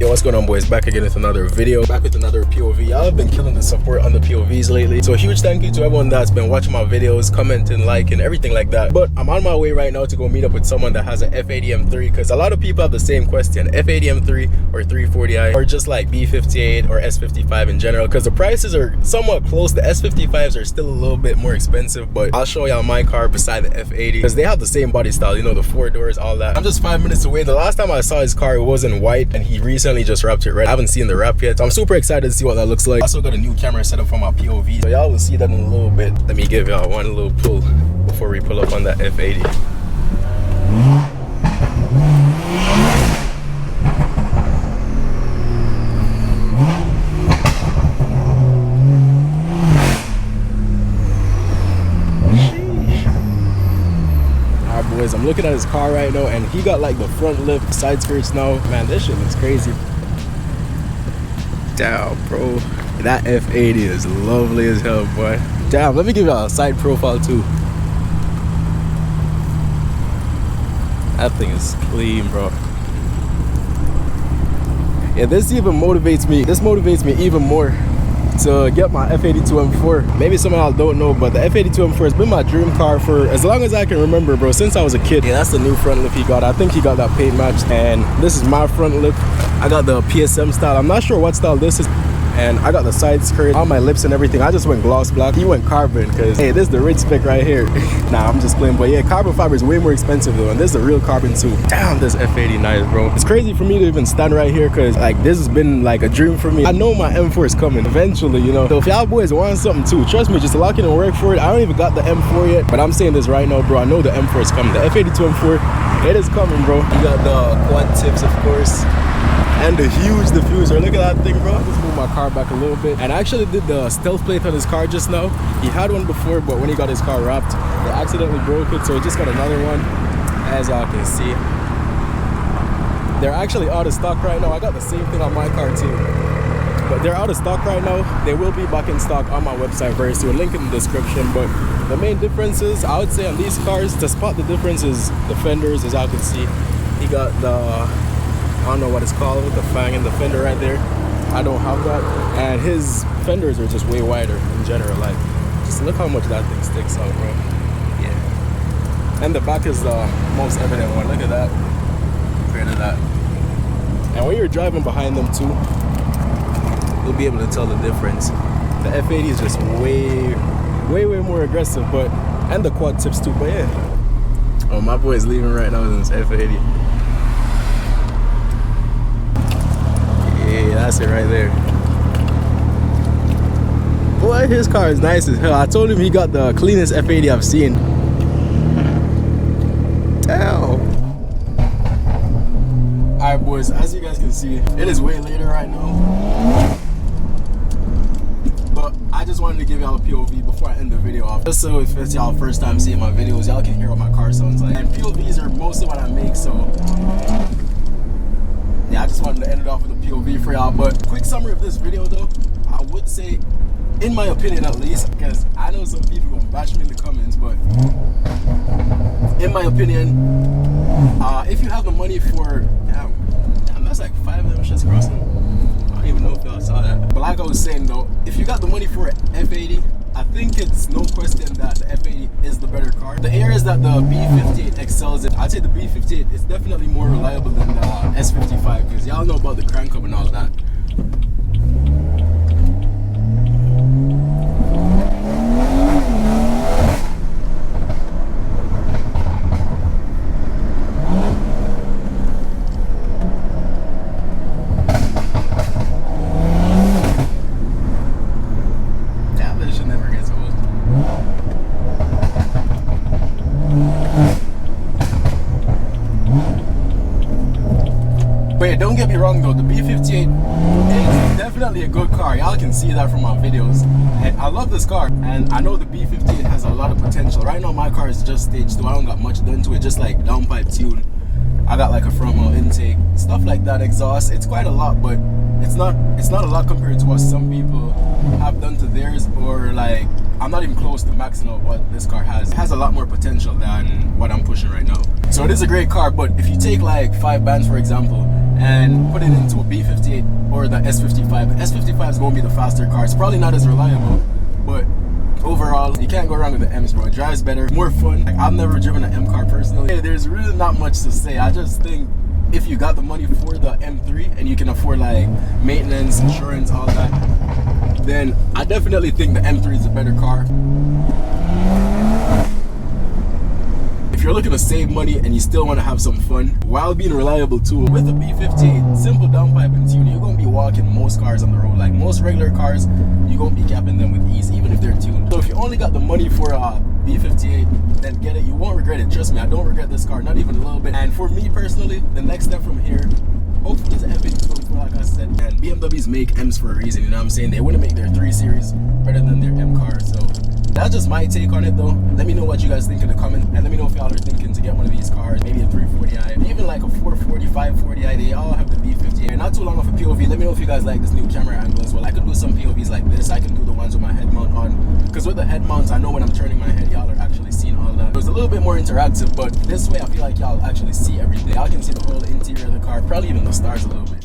Yo, what's going on, boys? Back again with another video, back with another POV. Y'all have been killing the support on the POVs lately, so a huge thank you to everyone that's been watching my videos, commenting, liking, everything like that. But I'm on my way right now to go meet up with someone that has an F80 M3, because a lot of people have the same question: F80 M3 or 340i, or just like B58 or S55 in general, because the prices are somewhat close. The S55s are still a little bit more expensive, but I'll show y'all my car beside the F80 because they have the same body style, you know, the 4 doors, all that. I'm just 5 minutes away. The last time I saw his car, it wasn't white, and he recently just wrapped it red. I haven't seen the wrap yet, so I'm super excited to see what that looks like. I also got a new camera set up for my POV, so y'all will see that in a little bit. Let me give y'all one little pull before we pull up on that F80. Alright, boys, I'm looking at his car right now, and he got like the front lift side skirts now. Man, this shit looks crazy. Damn, bro, that F80 is lovely as hell, boy. Damn, let me give y'all a side profile too. That thing is clean, bro. Yeah, this even motivates me. This motivates me even more to get my F82 M4. Maybe some of y'all don't know, but the F82 M4 has been my dream car for as long as I can remember, bro, since I was a kid. Yeah, that's the new front lip he got. I think he got that paint match, and this is my front lip. I got the PSM style. I'm not sure what style this is, and I got the side skirt on my lips and everything. I just went gloss black. He went carbon, because hey, this is the rich spec right here. Nah, I'm just playing, but yeah, carbon fiber is way more expensive though, and this is the real carbon too. Damn, this F80 nice, bro. It's crazy for me to even stand right here, because like this has been like a dream for me. I know my M4 is coming eventually, you know, so if y'all boys want something too, trust me, just lock in and work for it. I don't even got the M4 yet, but I'm saying this right now, bro. I know the M4 is coming. The F82 M4, it is coming, bro. You got the quad tips, of course, and the huge diffuser. Look at that thing, bro. Let's move my car back a little bit. And I actually did the stealth plate on his car just now. He had one before, but when he got his car wrapped, they accidentally broke it, so he just got another one. As y'all can see, they're actually out of stock right now. I got the same thing on my car too, but they're out of stock right now. They will be back in stock on my website very soon. Link in the description. But the main differences, I would say, on these cars, to spot the differences, the fenders, as y'all can see, he got the, I don't know what it's called, the fang in the fender right there. I don't have that, and his fenders are just way wider in general. Like, just look how much that thing sticks out, bro. Yeah. And the back is the most evident one. Look at that. Compared to that. And when you're driving behind them too, you'll be able to tell the difference. The F80 is just way more aggressive, but and the quad tips too. But yeah. Oh, my boy is leaving right now in this F80. Yeah, that's it right there. Boy, his car is nice as hell. I told him he got the cleanest F80 I've seen. Damn. Alright, boys, as you guys can see, it is way later right now, but I just wanted to give y'all a POV before I end the video off, just so if it's y'all first time seeing my videos, y'all can hear what my car sounds like. And POVs are mostly what I make, so yeah, I just wanted to end it off with a POV for y'all. But quick summary of this video though, I would say, in my opinion at least, because I know some people gonna bash me in the comments, but in my opinion, if you have the money for, damn, that's like 5 of them shits crossing. I don't even know if y'all saw that. But like I was saying though, if you got the money for an F80, I think it's no question that the F80 is the better car. The areas that the B58 excels in, I'd say the B58 is definitely more reliable than the S55, because y'all know about the crank hub and all that. Wait, don't get me wrong though, the B58 is definitely a good car. Y'all can see that from my videos, and I love this car, and I know the B58 has a lot of potential. Right now my car is just stage 2. I don't got much done to it, just like downpipe tune. I got like a front mount intake, stuff like that, exhaust. It's quite a lot, but it's not a lot compared to what some people have done to theirs, or like I'm not even close to maxing out what this car has. It has a lot more potential than what I'm pushing right now. So it is a great car, but if you take like 5 bands for example, and put it into a B58 or the S55. The S55 is going to be the faster car. It's probably not as reliable, but overall, you can't go wrong with the M's, bro. It drives better, more fun. Like, I've never driven an M car personally. There's really not much to say. I just think if you got the money for the M3 and you can afford like maintenance, insurance, all that, then I definitely think the M3 is a better car. If you're looking to save money and you still want to have some fun while being reliable too, with the B58, simple downpipe and tuning, you're going to be walking most cars on the road. Like most regular cars, you're going to be capping them with ease, even if they're tuned. So if you only got the money for a B58, then get it. You won't regret it. Trust me, I don't regret this car, not even a little bit. And for me personally, the next step from here, hopefully, is an F82 like I said. And BMWs make M's for a reason, you know what I'm saying? They wouldn't make their 3 Series better than their M car. So that's just my take on it though. Let me know what you guys think in the comments, and let me know if y'all are thinking to get one of these cars, maybe a 340i, even like a 440, 540i. They all have the B58. And not too long off a POV. Let me know if you guys like this new camera angle as well. I could do some POVs like this. I can do the ones with my head mount on, because with the head mounts, I know when I'm turning my head, y'all are actually seeing all that. It was a little bit more interactive, but this way I feel like y'all actually see everything. Y'all can see the whole interior of the car, probably even the stars a little bit.